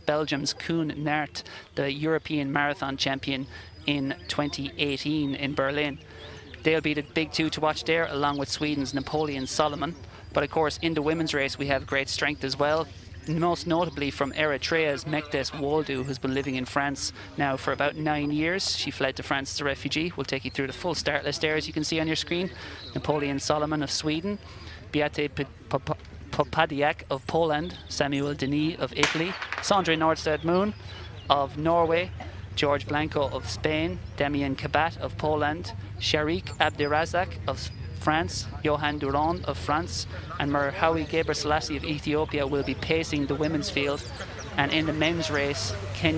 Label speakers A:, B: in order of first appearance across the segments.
A: Belgium's Koen Naert, the European marathon champion in 2018 in Berlin. They'll be the big two to watch there, along with Sweden's Napoleon Solomon. But of course, in the women's race, we have great strength as well. Most notably from Eritrea's Mekdes Woldu, who's been living in France now for about 9 years. She fled to France as a refugee. We'll take you through the full start list there, as you can see on your screen. Napoleon Solomon of Sweden, Beate Popadiak of Poland, Samuel Denis of Italy, Sondre Nordstad Moon of Norway, George Blanco of Spain, Demian Kabat of Poland, Sharik Abdirazak of France, Johan Durand of France, and Merhawi Gebrselassie of Ethiopia will be pacing the women's field. And in the men's race,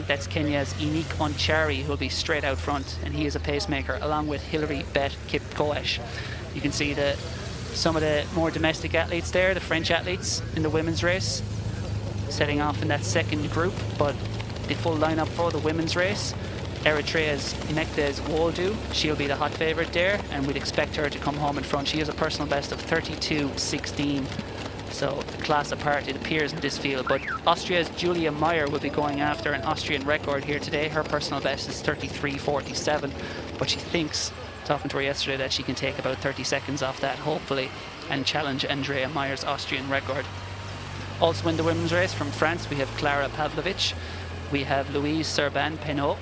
A: that's Kenya's Inik Onchari, who will be straight out front, and he is a pacemaker, along with Hilary Bet Kipkoech. You can see some of the more domestic athletes there, the French athletes in the women's race, setting off in that second group. But the full lineup for the women's race: Eritrea's Mekdes Woldu, she'll be the hot favourite there, and we'd expect her to come home in front. She has a personal best of 32.16, so class apart it appears in this field. But Austria's Julia Meyer will be going after an Austrian record here today. Her personal best is 33.47, but she thinks, talking to her yesterday, that she can take about 30 seconds off that, hopefully, and challenge Andrea Meyer's Austrian record. Also in the women's race from France, we have Clara Pavlovich, we have Louise Serban-Penot,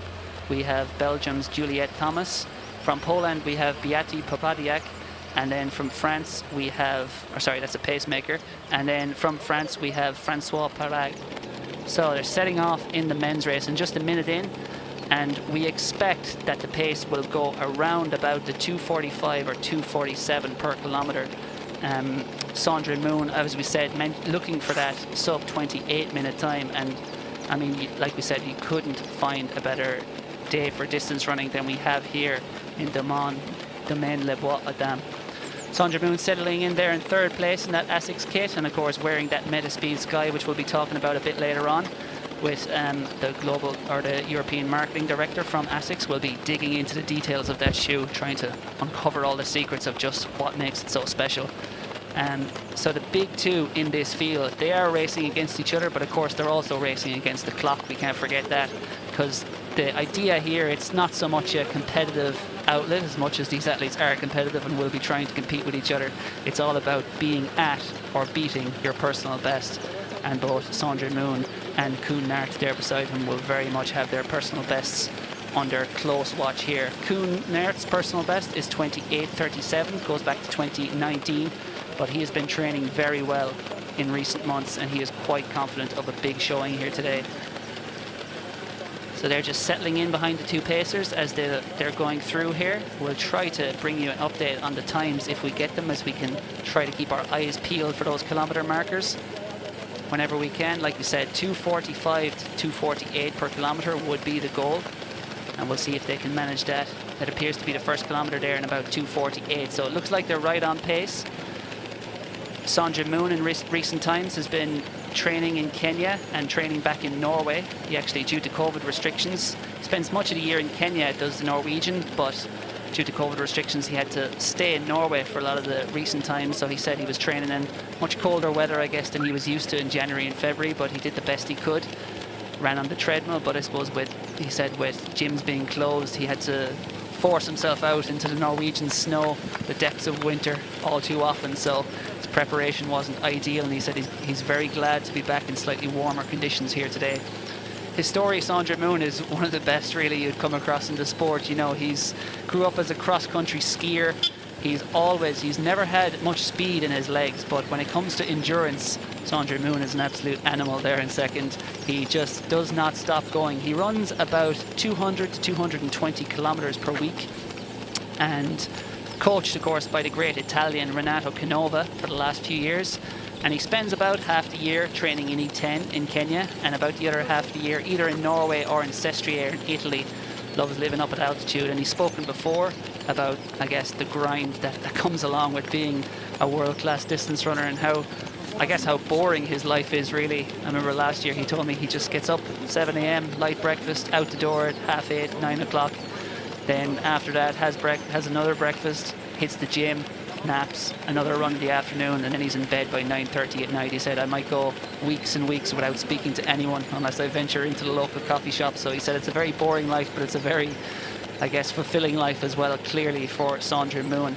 A: we have Belgium's Juliette Thomas. From Poland, we have Beate Popadiak. And then from France, we have, that's a pacemaker. And then from France, we have Francois Parag. So they're setting off in the men's race in just a minute in. And we expect that the pace will go around about the 2:45 or 2:47 per kilometre. Sondre Moon, as we said, looking for that sub 28-minute time. And I mean, like we said, you couldn't find a better day for distance running than we have here in Domaine-les-Bois Adam. Sondre Moon settling in there in third place in that ASICS kit, and of course wearing that Metaspeed Sky, which we'll be talking about a bit later on with the European marketing director from ASICS. Will be digging into the details of that shoe, trying to uncover all the secrets of just what makes it so special. So the big two in this field, they are racing against each other, but of course they're also racing against the clock. We can't forget that, because the idea here, it's not so much a competitive outlet as much as these athletes are competitive and will be trying to compete with each other. It's all about being at or beating your personal best, and both Sondre Moon and Koen Naert there beside him will very much have their personal bests under close watch here. Koen Naert's personal best is 28.37, goes back to 2019, but he has been training very well in recent months, and he is quite confident of a big showing here today. So they're just settling in behind the two pacers as they're going through here. We'll try to bring you an update on the times if we get them, as we can try to keep our eyes peeled for those kilometre markers whenever we can. Like we said, 2:45 to 2:48 per kilometre would be the goal, and we'll see if they can manage that. That appears to be the first kilometre there in about 2:48, so it looks like they're right on pace. Sondre Moon in recent times has been training in Kenya and training back in Norway. He actually, due to COVID restrictions, spends much of the year in Kenya, does the Norwegian, but due to COVID restrictions he had to stay in Norway for a lot of the recent times. So he said he was training in much colder weather, I guess, than he was used to in January and February, but he did the best he could. Ran on the treadmill, but I suppose he said with gyms being closed, he had to force himself out into the Norwegian snow, the depths of winter, all too often. So his preparation wasn't ideal, and he said he's very glad to be back in slightly warmer conditions here today. His story, Sondre Moon, is one of the best really you'd come across in the sport. You know, he's grew up as a cross-country skier. He's never had much speed in his legs, but when it comes to endurance, Sondre Moon is an absolute animal there in second. He just does not stop going. He runs about 200 to 220 kilometers per week, and coached, of course, by the great Italian Renato Canova for the last few years. And he spends about half the year training in E10 in Kenya, and about the other half the year either in Norway or in Sestriere in Italy. Loves living up at altitude, and he's spoken before about, I guess, the grind that comes along with being a world-class distance runner, and how boring his life is really. I remember last year he told me he just gets up 7 a.m, light breakfast, out the door at 7:30, 9 o'clock. Then after that has another breakfast, hits the gym, naps, another run in the afternoon, and then he's in bed by 9:30 at night. He said, I might go weeks and weeks without speaking to anyone unless I venture into the local coffee shop. So he said it's a very boring life, but it's a very, I guess, fulfilling life as well, clearly, for Sondre Moon,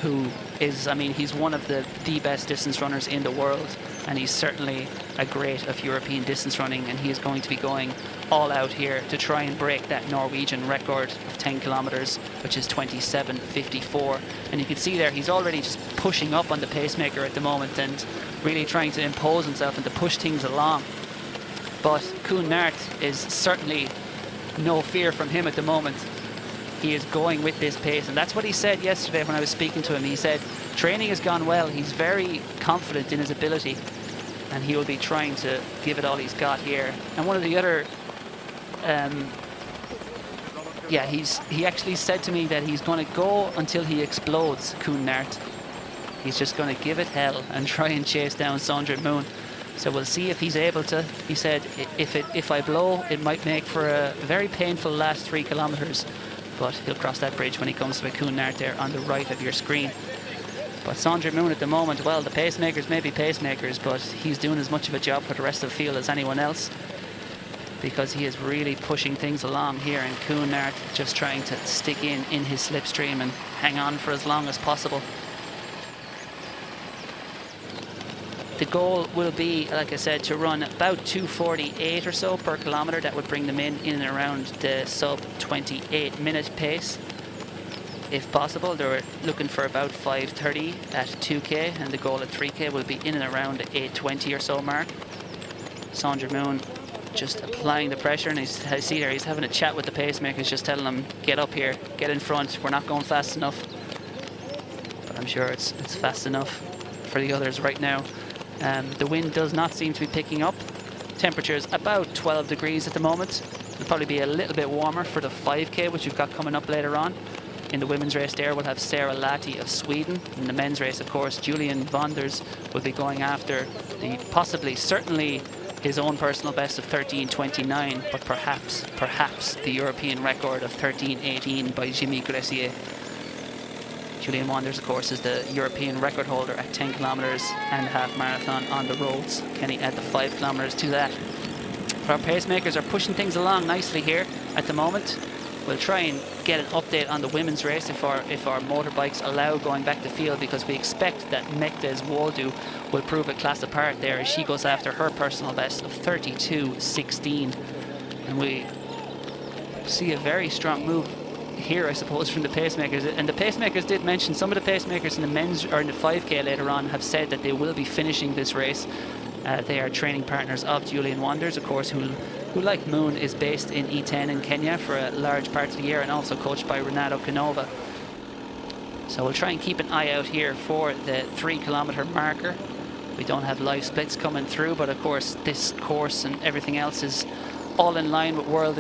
A: who is, I mean, he's one of the best distance runners in the world, and he's certainly a great of European distance running, and he is going to be going all out here to try and break that Norwegian record of 10 kilometers, which is 27:54. And you can see there, he's already just pushing up on the pacemaker at the moment and really trying to impose himself and to push things along. But Koen Naert is certainly no fear from him at the moment. He is going with this pace, and that's what he said yesterday when I was speaking to him. He said training has gone well, he's very confident in his ability, and he will be trying to give it all he's got here. And one of the other he actually said to me that he's going to go until he explodes, Koen Naert. He's just going to give it hell and try and chase down Sondre Moon. So we'll see if he's able to. He said if I blow, it might make for a very painful last 3 kilometers. But he'll cross that bridge when he comes to Koen Naert there on the right of your screen. But Sondre Moon at the moment, well, the pacemakers may be pacemakers, but he's doing as much of a job for the rest of the field as anyone else, because he is really pushing things along here, and Koen Naert just trying to stick in his slipstream and hang on for as long as possible. The goal will be, like I said, to run about 2:48 or so per kilometre. That would bring them in and around the sub 28-minute pace. If possible, they're looking for about 5:30 at 2k, and the goal at 3k will be in and around the 8:20 or so mark. Sondre Moon just applying the pressure, and I see there he's having a chat with the pacemakers, just telling them, get up here, get in front, we're not going fast enough. But I'm sure it's fast enough for the others right now. The wind does not seem to be picking up. Temperatures about 12 degrees at the moment. It'll probably be a little bit warmer for the 5k, which we've got coming up later on. In the women's race there, we'll have Sarah Lahti of Sweden. In the men's race, of course, Julian Wanders will be going after the certainly his own personal best of 13:29, but perhaps the European record of 13:18 by Jimmy Gressier. Julian Wanders, of course, is the European record holder at 10 kilometers and half marathon on the roads. Can he add the 5 kilometers to that? But our pacemakers are pushing things along nicely here at the moment. We'll try and get an update on the women's race if our motorbikes allow going back to field, because we expect that Mektes Woldu will prove a class apart there as she goes after her personal best of 32:16. And we see a very strong move here, I suppose, from the pacemakers. And the pacemakers did mention, some of the pacemakers in the men's or in the 5k later on have said that they will be finishing this race. They are training partners of Julian Wanders, of course, who like Moon is based in E10 in Kenya for a large part of the year, and also coached by Renato Canova. So we'll try and keep an eye out here for the 3 kilometer marker. We don't have live splits coming through, but of course this course and everything else is all in line with World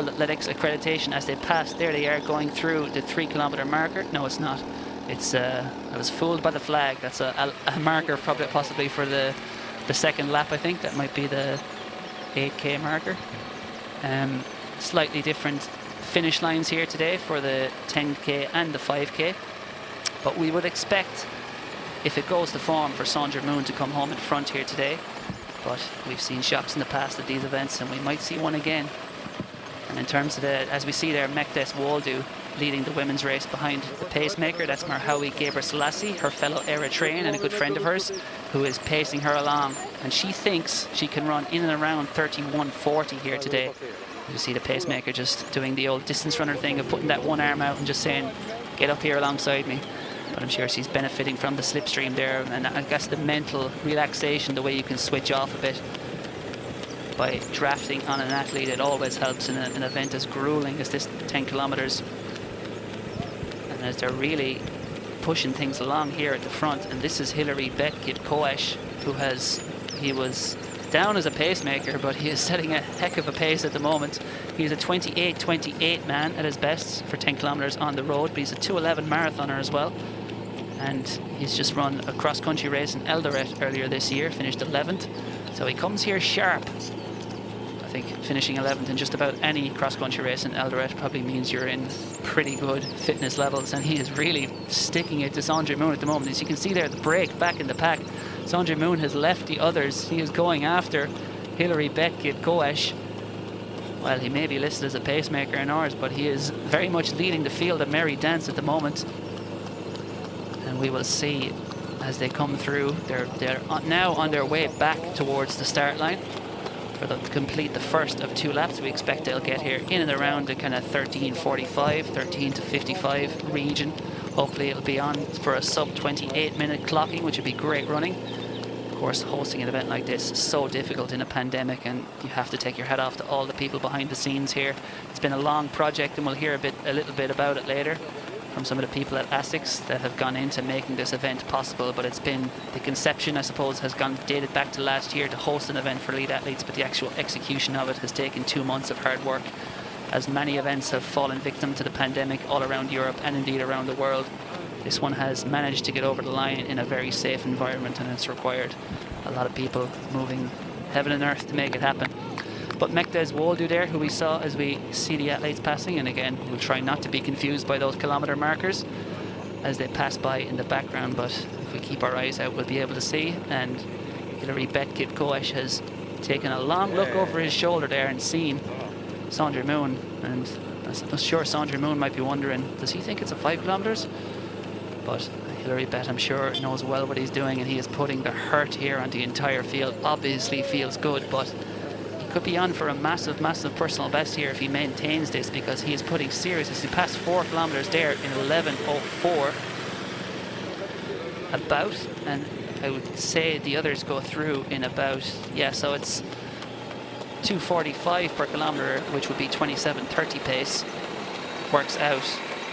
A: Athletics accreditation as they pass. There they are going through the 3 kilometer marker. No, it's not. It's I was fooled by the flag. That's a marker possibly for the second lap, I think. That might be the 8k marker. Slightly different finish lines here today for the 10k and the 5k. But we would expect, if it goes to form, for Sondre Moon to come home in front here today. But we've seen shocks in the past at these events, and we might see one again. And in terms of as we see there, Mektes Woldu leading the women's race behind the pacemaker. That's Marhawi Gebrselassie, her fellow Eritrean and a good friend of hers, who is pacing her along. And she thinks she can run in and around 31:40 here today. You see the pacemaker just doing the old distance runner thing of putting that one arm out and just saying, get up here alongside me. But I'm sure she's benefiting from the slipstream there, and I guess the mental relaxation, the way you can switch off a bit by drafting on an athlete. It always helps in an event as grueling as this 10 kilometers. And as they're really pushing things along here at the front, and this is Hilary Bet Kipkoech, he was down as a pacemaker, but he is setting a heck of a pace at the moment. He's a 28:28 man at his best for 10 kilometers on the road, but he's a 2:11 marathoner as well. And he's just run a cross-country race in Eldoret earlier this year, finished 11th. So he comes here sharp. I think finishing 11th in just about any cross-country race in Eldoret probably means you're in pretty good fitness levels, and he is really sticking it to Sondre Moon at the moment. As you can see there, the break back in the pack. Sondre Moon has left the others. He is going after Hilary Kipkoech. Well, he may be listed as a pacemaker in ours, but he is very much leading the field at Merry Dance at the moment. And we will see as they come through. They're now on their way back towards the start line for them to complete the first of 2 laps. We expect they'll get here in and around the kind of 13:45, 13 to 55 region. Hopefully it'll be on for a sub 28-minute clocking, which would be great running. Of course, hosting an event like this is so difficult in a pandemic, and you have to take your hat off to all the people behind the scenes here. It's been a long project, and we'll hear a little bit about it later from some of the people at ASICS that have gone into making this event possible. But it's been, the conception, I suppose, has dated back to last year to host an event for elite athletes, but the actual execution of it has taken 2 months of hard work, as many events have fallen victim to the pandemic all around Europe and indeed around the world. This one has managed to get over the line in a very safe environment, and it's required a lot of people moving heaven and earth to make it happen. But Mekdes Woldu there, who we saw as we see the athletes passing, and again, we'll try not to be confused by those kilometre markers as they pass by in the background, but if we keep our eyes out, we'll be able to see. And Hilary Kipkoech has taken a long look over his shoulder there and seen Sondre Moon, and I'm sure Sondre Moon might be wondering, does he think it's a 5 kilometres? But Hilary Bet, I'm sure, knows well what he's doing, and he is putting the hurt here on the entire field. Obviously feels good, but he could be on for a massive, massive personal best here if he maintains this, because he is putting serious. He passed 4 kilometres there in 11:04 about, and I would say the others go through in about, yeah, so it's 2:45 per kilometre, which would be 27:30 pace, works out.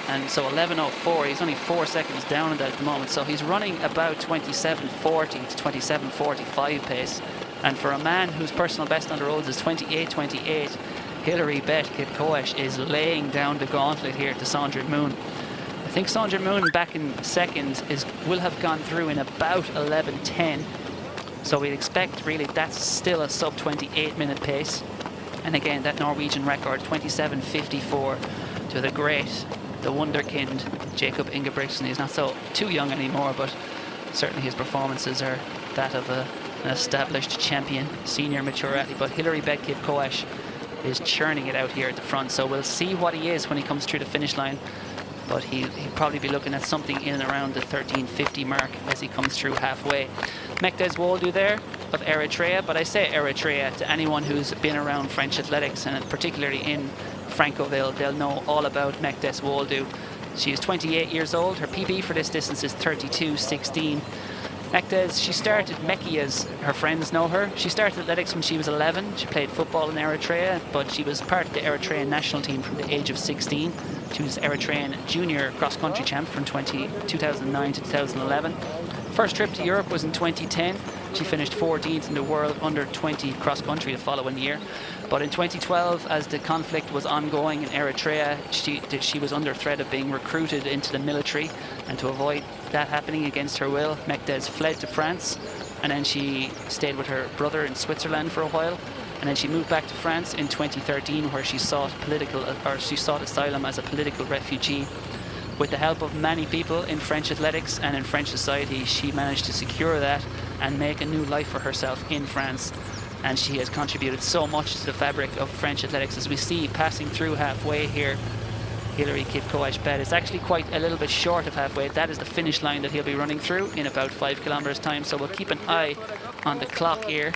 A: And so 11:04, he's only 4 seconds down in that at the moment. So he's running about 27:40 to 27:45 pace. And for a man whose personal best on the roads is 28:28, Hilary Kipkoech is laying down the gauntlet here to Sondre Moon. I think Sondre Moon back in second will have gone through in about 11:10. So we'd expect really that's still a sub 28-minute pace. And again, that Norwegian record, 27:54, to the great, the wunderkind Jacob Ingebrigtsen. He's not so too young anymore, but certainly his performances are that of an established champion, senior mature athlete. But Hilary Kipkoech is churning it out here at the front, so we'll see what he is when he comes through the finish line. But he'll probably be looking at something in and around the 13:50 mark as he comes through halfway. Mekdes Woldu there of Eritrea, but I say Eritrea to anyone who's been around French athletics, and particularly in Francoville, they'll know all about Mekdes Woldu. She is 28 years old. Her PB for this distance is 32:16. Mekdes, she started Meki, as her friends know her. She started athletics when she was 11. She played football in Eritrea, but she was part of the Eritrean national team from the age of 16. She was Eritrean junior cross-country champ from 2009 to 2011. First trip to Europe was in 2010. She finished 14th in the world under 20 cross-country the following year. But in 2012, as the conflict was ongoing in Eritrea, she was under threat of being recruited into the military, and to avoid that happening against her will, Mekdes fled to France, and then she stayed with her brother in Switzerland for a while, and then she moved back to France in 2013, where she sought asylum as a political refugee. With the help of many people in French athletics and in French society, she managed to secure that and make a new life for herself in France. And she has contributed so much to the fabric of French athletics. As we see passing through halfway here, Hilary Kipkoech Bet is actually quite a little bit short of halfway. That is the finish line that he'll be running through in about 5 kilometres time. So we'll keep an eye on the clock here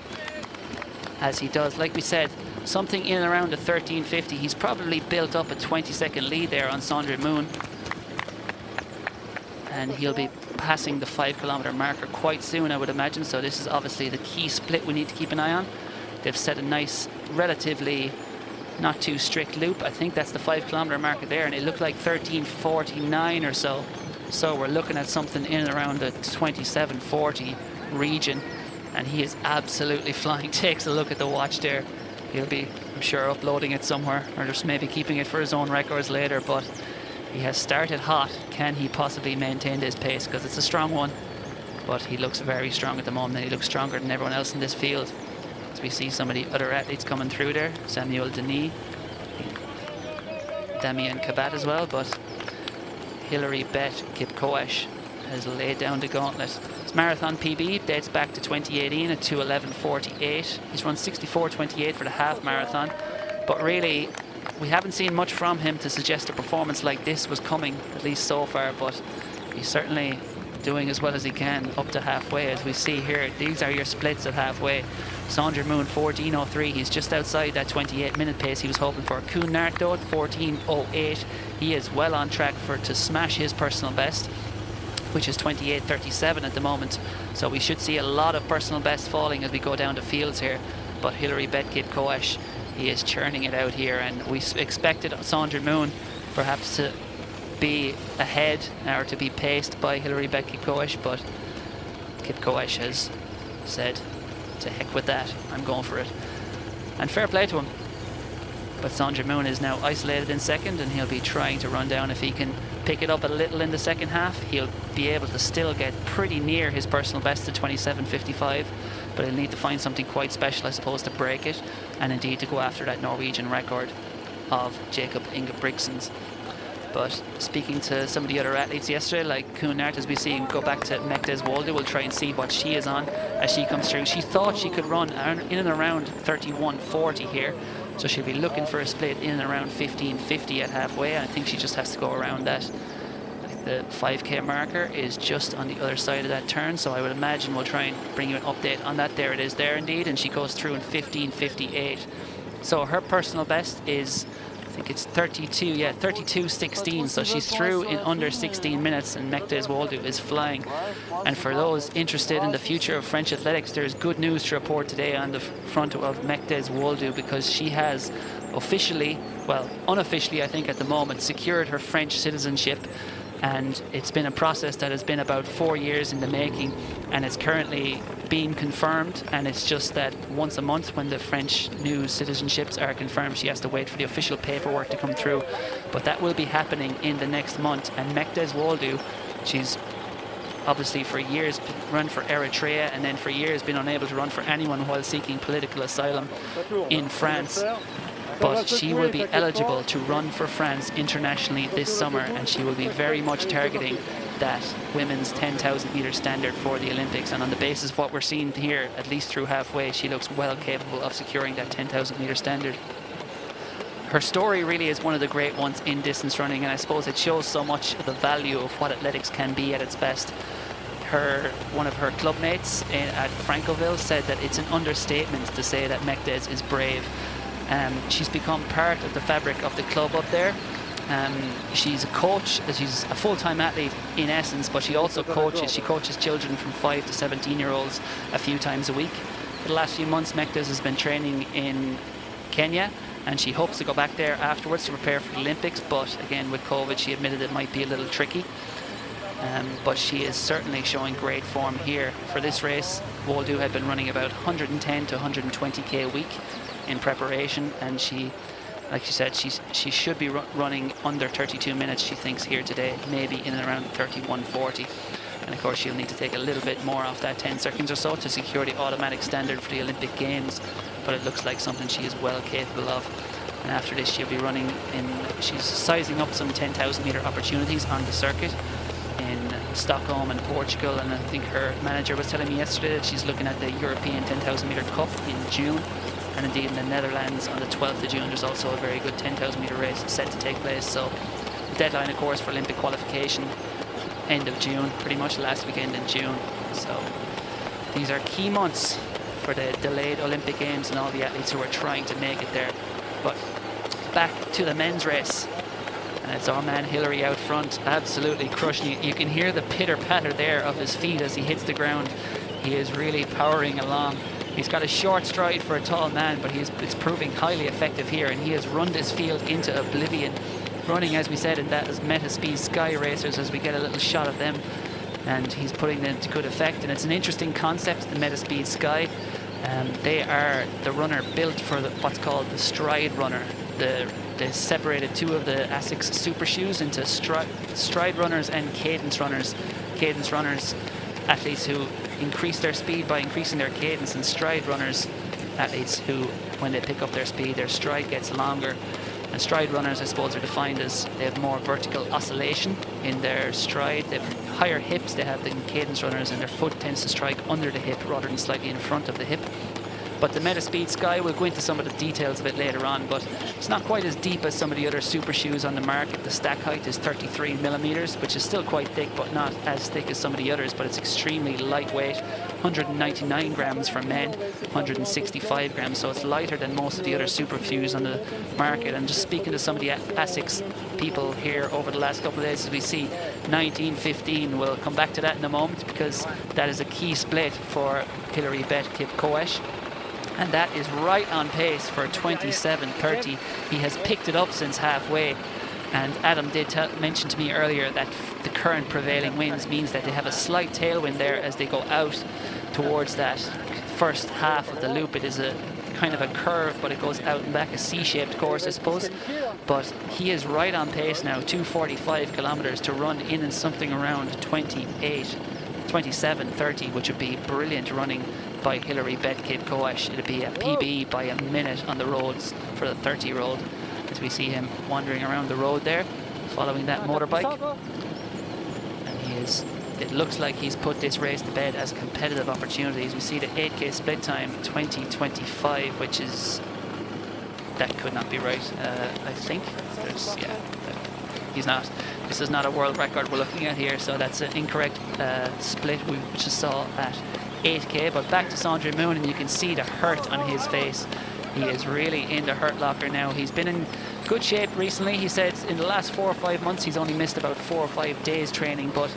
A: as he does. Like we said, something in and around the 13:50. He's probably built up a 20-second lead there on Sondre Moon, and he'll be passing the 5 kilometre marker quite soon, I would imagine. So this is obviously the key split we need to keep an eye on. They've set a nice, relatively not too strict loop. I think that's the 5 kilometre marker there, and it looked like 13:49 or so. So we're looking at something in and around the 27:40 region, and he is absolutely flying. Takes a look at the watch there. He'll be, I'm sure, uploading it somewhere, or just maybe keeping it for his own records later. But he has started hot. Can he possibly maintain this pace? Because it's a strong one, but he looks very strong at the moment, and he looks stronger than everyone else in this field. As we see some of the other athletes coming through there. Samuel Denis, Damien Kabat as well, but Hilary Bett Kipkoech has laid down the gauntlet. His marathon PB dates back to 2018 at 2:11:48. He's run 64:28 for the half marathon, but really we haven't seen much from him to suggest a performance like this was coming, at least so far, but he's certainly doing as well as he can up to halfway. As we see here, these are your splits at halfway. Saundra Moon 14:03, he's just outside that 28-minute pace he was hoping for. Koen Naert though at 14:08, he is well on track to smash his personal best, which is 28:37 at the moment. So we should see a lot of personal bests falling as we go down the fields here. But Hilary Bett Kipkoech, he is churning it out here, and we expected Saundra Moon perhaps to be ahead or to be paced by Hilary Bett Kipkoech, but Kipkoech has said, to heck with that, I'm going for it. And fair play to him. But Saundra Moon is now isolated in second, and he'll be trying to run down. If he can pick it up a little in the second half, he'll be able to still get pretty near his personal best at 27:55, but he'll need to find something quite special, I suppose, to break it, and indeed to go after that Norwegian record of Jacob Ingebrigtsen's. But speaking to some of the other athletes yesterday, like Koen Naert, as we see him go back to Mekdes Wolde, we'll try and see what she is on as she comes through. She thought she could run in and around 31:40 here, so she'll be looking for a split in and around 15:50 at halfway. I think she just has to go around that. The 5k marker is just on the other side of that turn, so I would imagine we'll try and bring you an update on that. There it is there indeed, and she goes through in 15:58. So her personal best is, I think it's 32:16, so she's through in under 16 minutes, and Mekdes Wolde is flying. And for those interested in the future of French athletics, there's good news to report today on the front of Mekdes Wolde, because she has officially, well, unofficially I think at the moment, secured her French citizenship. And it's been a process that has been about 4 years in the making, and it's currently being confirmed. And it's just that once a month, when the French new citizenships are confirmed, she has to wait for the official paperwork to come through. But that will be happening in the next month. And Mekdes Wolde, she's obviously for years run for Eritrea, and then for years been unable to run for anyone while seeking political asylum in France. But she will be eligible to run for France internationally this summer, and she will be very much targeting that women's 10,000 meter standard for the Olympics. And on the basis of what we're seeing here, at least through halfway, she looks well capable of securing that 10,000 meter standard. Her story really is one of the great ones in distance running, and I suppose it shows so much of the value of what athletics can be at its best. One of her club mates at Francoville said that it's an understatement to say that Mekdes is brave. She's become part of the fabric of the club up there. She's a coach, she's a full-time athlete in essence, but she also coaches. She coaches children from 5 to 17-year-olds a few times a week. For the last few months, Mekdes has been training in Kenya, and she hopes to go back there afterwards to prepare for the Olympics, but again with COVID she admitted it might be a little tricky. But she is certainly showing great form here. For this race, Wolde had been running about 110 to 120k a week in preparation, and she, like she said, she should be running under 32 minutes, she thinks, here today, maybe in and around 31:40. And of course she'll need to take a little bit more off that 10 seconds or so to secure the automatic standard for the Olympic Games, but it looks like something she is well capable of. And after this she'll be running she's sizing up some 10,000 meter opportunities on the circuit in Stockholm and Portugal, and I think her manager was telling me yesterday that she's looking at the European 10,000 meter Cup in June. And indeed in the Netherlands on the 12th of June there's also a very good 10,000 meter race set to take place. So the deadline of course for Olympic qualification, end of June, pretty much last weekend in June. So these are key months for the delayed Olympic Games and all the athletes who are trying to make it there. But back to the men's race, and it's our man Hilary out front, absolutely crushing it. You can hear the pitter-patter there of his feet as he hits the ground. He is really powering along. He's got a short stride for a tall man, but it's proving highly effective here, and he has run this field into oblivion, running, as we said, in that as Meraf Bahta Sky Racers, as we get a little shot of them, and he's putting them to good effect. And it's an interesting concept, the Meraf Bahta Sky. They are the runner built for what's called the stride runner. They separated two of the ASICS super shoes into stride runners and cadence runners. Cadence runners, athletes who increase their speed by increasing their cadence, and stride runners athletes who, when they pick up their speed, their stride gets longer. And stride runners, I suppose, are defined as they have more vertical oscillation in their stride. They have higher hips they have than cadence runners, and their foot tends to strike under the hip rather than slightly in front of the hip. But the Metaspeed Sky, we'll go into some of the details of it later on, but it's not quite as deep as some of the other super shoes on the market. The stack height is 33 millimeters, which is still quite thick, but not as thick as some of the others, but it's extremely lightweight. 199 grams for men, 165 grams, so it's lighter than most of the other super shoes on the market. And just speaking to some of the ASICS people here over the last couple of days, as we see 1915, we'll come back to that in a moment, because that is a key split for Hilary Bet Kipkoech. And that is right on pace for 27.30. He has picked it up since halfway. And Adam did mention to me earlier that the current prevailing winds means that they have a slight tailwind there as they go out towards that first half of the loop. It is a kind of a curve, but it goes out and back, a C-shaped course, I suppose. But he is right on pace now, 245 kilometers to run in something around 27.30, which would be brilliant running by Hilary Bet Kipkoech. It'd be a PB by a minute on the roads for the 30-year-old, as we see him wandering around the road there, following that motorbike. And it looks like he's put this race to bed as competitive opportunities. We see the 8K split time, 20:25, which is, that could not be right, I think. He's not. This is not a world record we're looking at here, so that's an incorrect split we just saw at 8K. But back to Sondre Moon, and you can see the hurt on his face. He is really in the hurt locker now. He's been in good shape recently. He said in the last 4 or 5 months he's only missed about 4 or 5 days training, but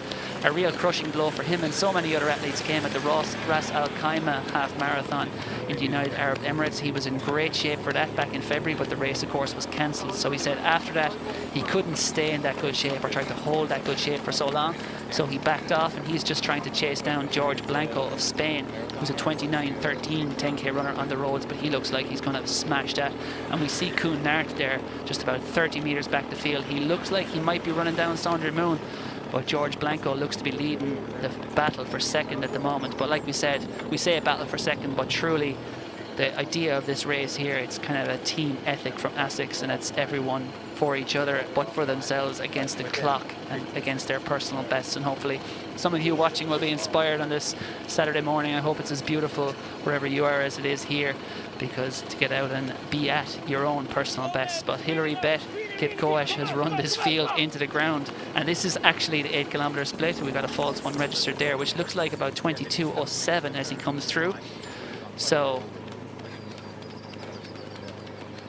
A: a real crushing blow for him and so many other athletes came at the Ras Al Khaimah half marathon in the United Arab Emirates. He was in great shape for that back in February, but the race of course was cancelled. So he said after that he couldn't stay in that good shape, or try to hold that good shape for so long, so he backed off, and he's just trying to chase down George Blanco of Spain, who's a 29:13 10K runner on the roads, but he looks like he's going to smash that. And we see Koen Naert there just about 30 meters back the field. He looks like he might be running down Sondre Moon, but George Blanco looks to be leading the battle for second at the moment. But like we said, we say a battle for second, but truly the idea of this race here, it's kind of a team ethic from ASICS, and it's everyone for each other but for themselves against the clock and against their personal bests. And hopefully some of you watching will be inspired on this Saturday morning. I hope it's as beautiful wherever you are as it is here, because to get out and be at your own personal best. But Hilary Bet Kipkoech has run this field into the ground, and this is actually the 8 kilometer split. We've got a false one registered there, which looks like about 22:07 as he comes through. So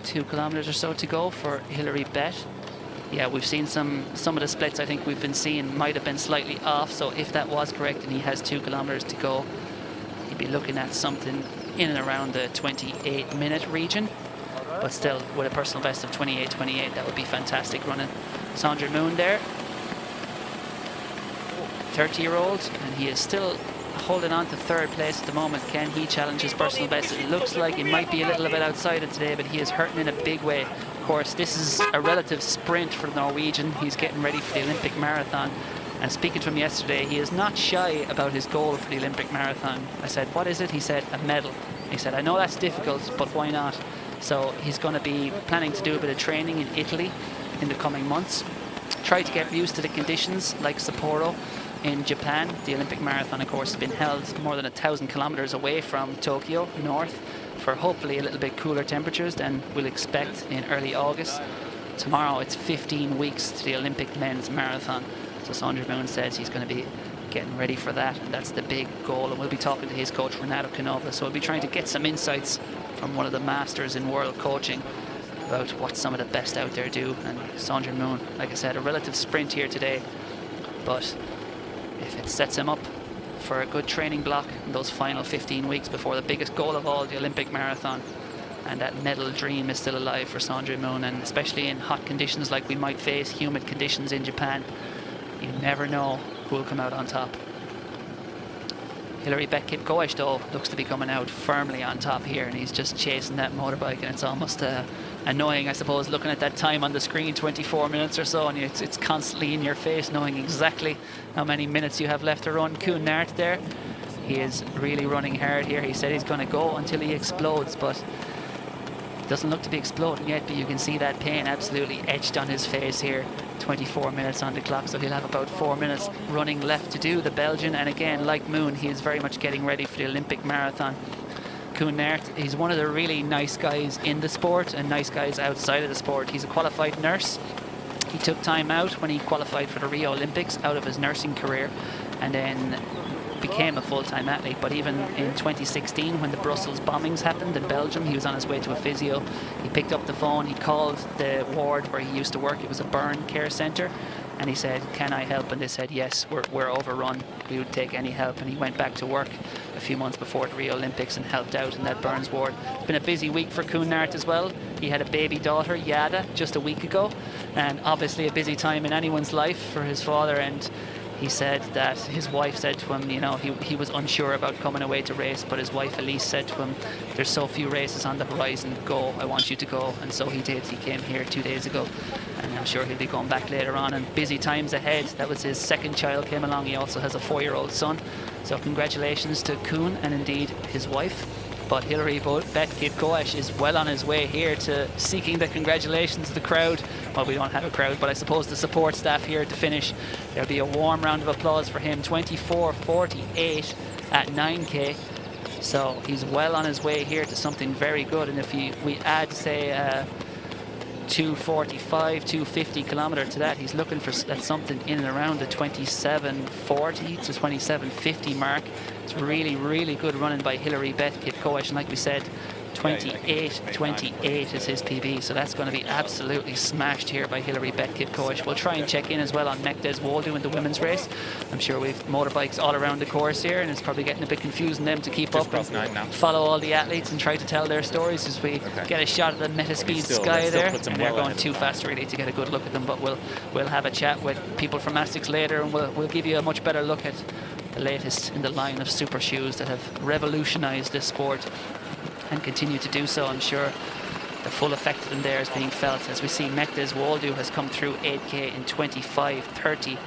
A: 2 kilometers or so to go for Hilary Bet. Yeah, we've seen some of the splits I think we've been seeing might have been slightly off, so if that was correct and he has 2 kilometers to go, he'd be looking at something in and around the 28-minute region. But still, with a personal best of 28:28, that would be fantastic running. Sondre Moon there, 30-year-old, and he is still holding on to 3rd place at the moment. Can he challenge his personal best? It looks like he might be a little bit outside it today, but he is hurting in a big way. Of course, this is a relative sprint for the Norwegian. He's getting ready for the Olympic marathon. And speaking to him yesterday, he is not shy about his goal for the Olympic marathon. I said, what is it? He said, a medal. He said, I know that's difficult, but why not? So he's going to be planning to do a bit of training in Italy in the coming months. Try to get used to the conditions like Sapporo in Japan. The Olympic marathon, of course, has been held more than 1,000 kilometers away from Tokyo, north, for hopefully a little bit cooler temperatures than we'll expect in early August. Tomorrow it's 15 weeks to the Olympic men's marathon. So Sondre Moon says he's going to be getting ready for that, and that's the big goal. And we'll be talking to his coach Renato Canova, so we'll be trying to get some insights from one of the masters in world coaching about what some of the best out there do. And Sondre Moon, like I said, a relative sprint here today, but if it sets him up for a good training block in those final 15 weeks before the biggest goal of all, the Olympic marathon, and that medal dream is still alive for Sondre Moon, and especially in hot conditions like we might face, humid conditions in Japan, you never know who will come out on top. Hilary Bet Kipkoech though looks to be coming out firmly on top here, and he's just chasing that motorbike, and it's almost annoying, I suppose, looking at that time on the screen, 24 minutes or so, and it's constantly in your face knowing exactly how many minutes you have left to run. Koen Naert there, He is really running hard here. He said he's going to go until he explodes, but doesn't look to be exploding yet, but you can see that pain absolutely etched on his face here. 24 minutes on the clock, so he'll have about 4 minutes running left to do, the Belgian. And again, like Moon, he is very much getting ready for the Olympic marathon. Koen Naert, he's one of the really nice guys in the sport and nice guys outside of the sport. He's a qualified nurse. He took time out when he qualified for the Rio Olympics out of his nursing career, and then became a full-time athlete. But even in 2016, when the Brussels bombings happened in Belgium, he was on his way to a physio. He picked up the phone, he called the ward where he used to work. It was a burn care centre, and he said, "Can I help?" And they said, "Yes, we're overrun, we would take any help." And he went back to work a few months before the Rio Olympics and helped out in that burns ward. It's been a busy week for Koen Naert as well. He had a baby daughter, Yada, just a week ago, and obviously a busy time in anyone's life for his father. And he said that his wife said to him, you know, he was unsure about coming away to race, but his wife Elise said to him, "There's so few races on the horizon, go, I want you to go." And so he did. He came here 2 days ago, and I'm sure he'll be going back later on, and busy times ahead. That was his second child came along. He also has a 4-year-old son. So congratulations to Koen and indeed his wife. But Hilary Kipkoech is well on his way here to seeking the congratulations of the crowd. Well, we don't have a crowd, but I suppose the support staff here to finish. There'll be a warm round of applause for him. 24:48 at 9K. So he's well on his way here to something very good. And if we add, say, 245, 250 kilometre to that, he's looking for something in and around the 27:40 to 27:50 mark. It's really, really good running by Hilary Kipkoech, and like we said, 28:28 is his PB, so that's going to be absolutely smashed here by Hilary Kipkoech. We'll try and check in as well on Mekdes Waldu in the women's race. I'm sure we've motorbikes all around the course here, and it's probably getting a bit confusing them to keep up and follow all the athletes and try to tell their stories as we get a shot of the Metaspeed Sky there. And they're going too fast really to get a good look at them, but we'll have a chat with people from ASICS later, and we'll give you a much better look at the latest in the line of super shoes that have revolutionized this sport and continue to do so. I'm sure the full effect of them there is being felt as we see Mekdes Waldu has come through 8K in 25:30,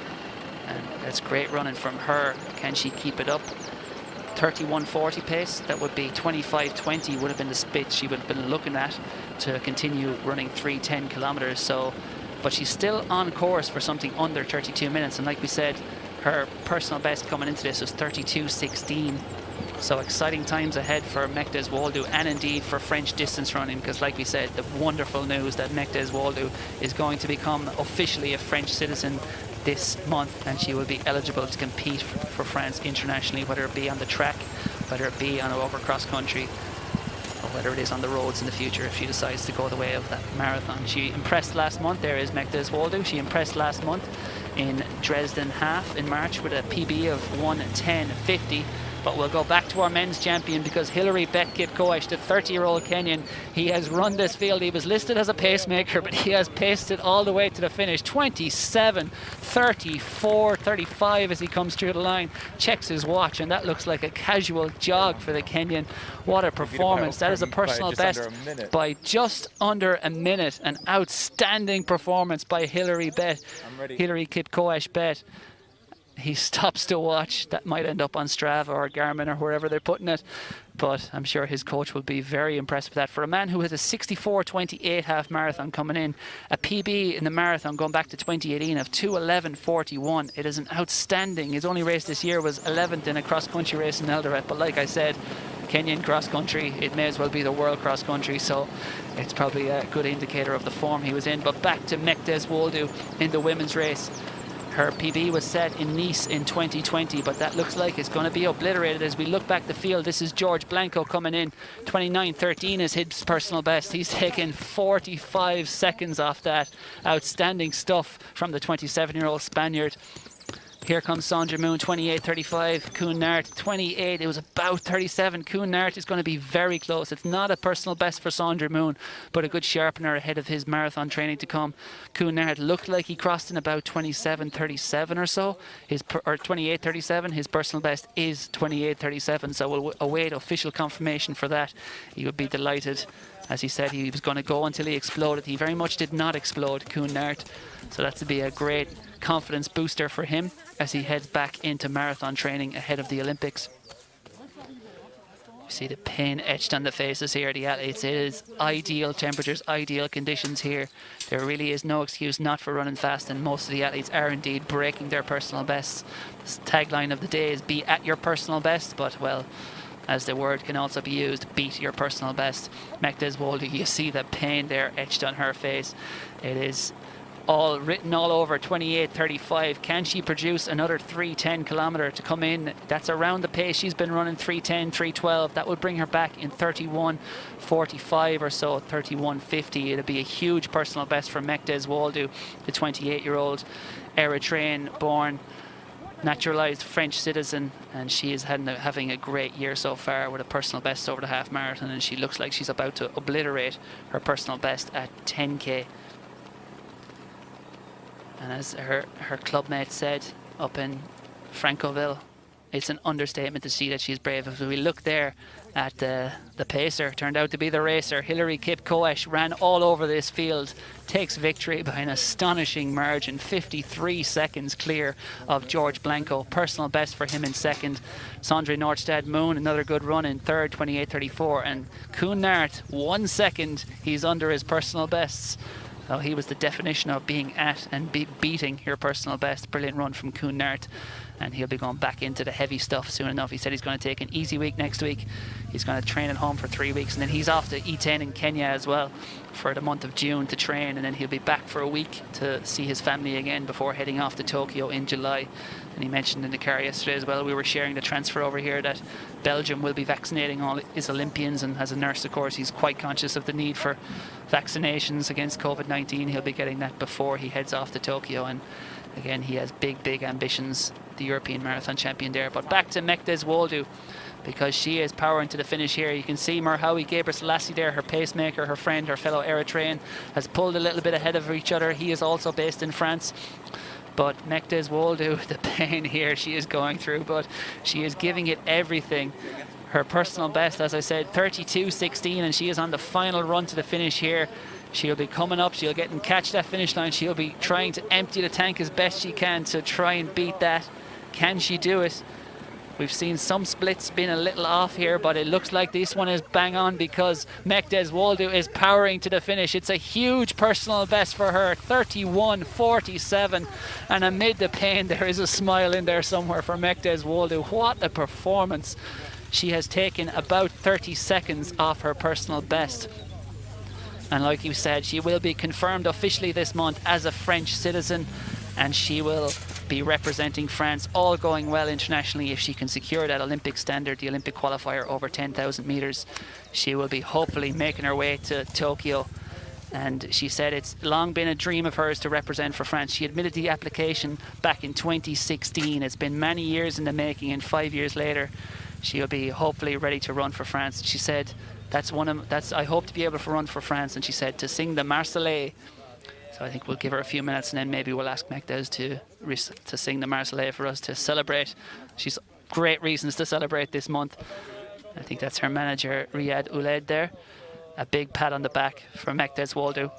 A: and that's great running from her. Can she keep it up? 31:40 pace, that would be 25:20 would have been the spit she would have been looking at to continue running 310 kilometers. So, but she's still on course for something under 32 minutes, and like we said, her personal best coming into this was 32:16. So exciting times ahead for Mekdes Waldu, and indeed for French distance running, because like we said, the wonderful news that Mekdes Waldu is going to become officially a French citizen this month, and she will be eligible to compete for France internationally, whether it be on the track, whether it be on over cross country, or whether it is on the roads in the future if she decides to go the way of that marathon. She impressed last month. There is Mekdes Waldu. She impressed last month in Dresden half in March with a PB of 1:10:50. But we'll go back to our men's champion, because Hilary Kipkoech, the 30-year-old Kenyan, he has run this field. He was listed as a pacemaker, but he has paced it all the way to the finish. 27:34, 35 as he comes through the line. Checks his watch, and that looks like a casual jog for the Kenyan. What a performance. That is a personal best by just under a minute. An outstanding performance by Hilary Kipkoech. He stops to watch. That might end up on Strava or Garmin or wherever they're putting it, but I'm sure his coach will be very impressed with that. For a man who has a 64:28 half marathon coming in, a PB in the marathon going back to 2018 of 2:11:41, it is an outstanding. His only race this year was 11th in a cross-country race in Eldoret, but like I said, Kenyan cross-country, it may as well be the world cross-country, so it's probably a good indicator of the form he was in. But back to Mekdes Waldu in the women's race. Her PB was set in Nice in 2020, but that looks like it's going to be obliterated as we look back the field. This is George Blanco coming in. 29:13 is his personal best. He's taken 45 seconds off that. Outstanding stuff from the 27-year-old Spaniard. Here comes Sondre Moon, 28:35. Koen Naert, 28. It was about 37. Koen Naert is going to be very close. It's not a personal best for Sondre Moon, but a good sharpener ahead of his marathon training to come. Koen Naert looked like he crossed in about 27:37 or so. Or 28:37. His personal best is 28:37. So we'll await official confirmation for that. He would be delighted. As he said, he was going to go until he exploded. He very much did not explode, Koen Naert. So that's to be a great confidence booster for him as he heads back into marathon training ahead of the Olympics. You see the pain etched on the faces here of the athletes. It is ideal temperatures, ideal conditions here. There really is no excuse not for running fast, and most of the athletes are indeed breaking their personal bests. The tagline of the day is be at your personal best, but well, as the word can also be used, beat your personal best. Mektes Wolde, you see the pain there etched on her face. It is all written all over 28:35. Can she produce another 3:10 kilometre to come in? That's around the pace she's been running, 3:10, 3:12. That would bring her back in 31:45 or so, 31:50. It'll be a huge personal best for Mektes Wolde, the 28-year-old Eritrean born, naturalized French citizen, and she is having a great year so far with a personal best over the half marathon, and she looks like she's about to obliterate her personal best at 10k. And as her clubmate said up in Francoville, it's an understatement to see that she's brave. If we look there at the pacer, turned out to be the racer, Hillary Kipkoech, ran all over this field, takes victory by an astonishing margin, 53 seconds clear of George Blanco. Personal best for him in second. Sondre Nordstad Moon, another good run in third, 28:34. And Koen Naert, 1 second, he's under his personal bests. Oh, he was the definition of being at and beating your personal best. Brilliant run from Koen Naert, and he'll be going back into the heavy stuff soon enough. He said he's going to take an easy week next week. He's going to train at home for 3 weeks, and then he's off to E10 in Kenya as well for the month of June to train, and then he'll be back for a week to see his family again before heading off to Tokyo in July. And he mentioned in the car yesterday as well, we were sharing the transfer over here, that Belgium will be vaccinating all its Olympians, and as a nurse, of course, he's quite conscious of the need for vaccinations against COVID-19. He'll be getting that before he heads off to Tokyo, and again, he has big ambitions, the European marathon champion there. But back to Mektes Wolde, because she is powering to the finish here. You can see Meraf Bahta there, her pacemaker, her friend, her fellow Eritrean, has pulled a little bit ahead of each other. He is also based in France. But Mektes Wolde, the pain here she is going through, but she is giving it everything. Her personal best, as I said, 32:16, and she is on the final run to the finish here. She'll be coming up, she'll get and catch that finish line. She'll be trying to empty the tank as best she can to try and beat that. Can she do it? We've seen some splits being a little off here, but it looks like this one is bang on, because Mektes Wolde is powering to the finish. It's a huge personal best for her, 31:47. And amid the pain, there is a smile in there somewhere for Mektes Wolde. What a performance. She has taken about 30 seconds off her personal best. And like you said, she will be confirmed officially this month as a French citizen, and she will be representing France, all going well internationally. If she can secure that Olympic standard, the Olympic qualifier over 10,000 meters, she will be hopefully making her way to Tokyo. And she said it's long been a dream of hers to represent for France. She admitted the application back in 2016. It's been many years in the making, and 5 years later, she'll be hopefully ready to run for France. She said, I hope to be able to run for France. And she said to sing the Marseillaise. So I think we'll give her a few minutes, and then maybe we'll ask Mektes to sing the Marseillaise for us to celebrate. She's great reasons to celebrate this month. I think that's her manager, Riyad Ouled there. A big pat on the back for Mektes Wolde.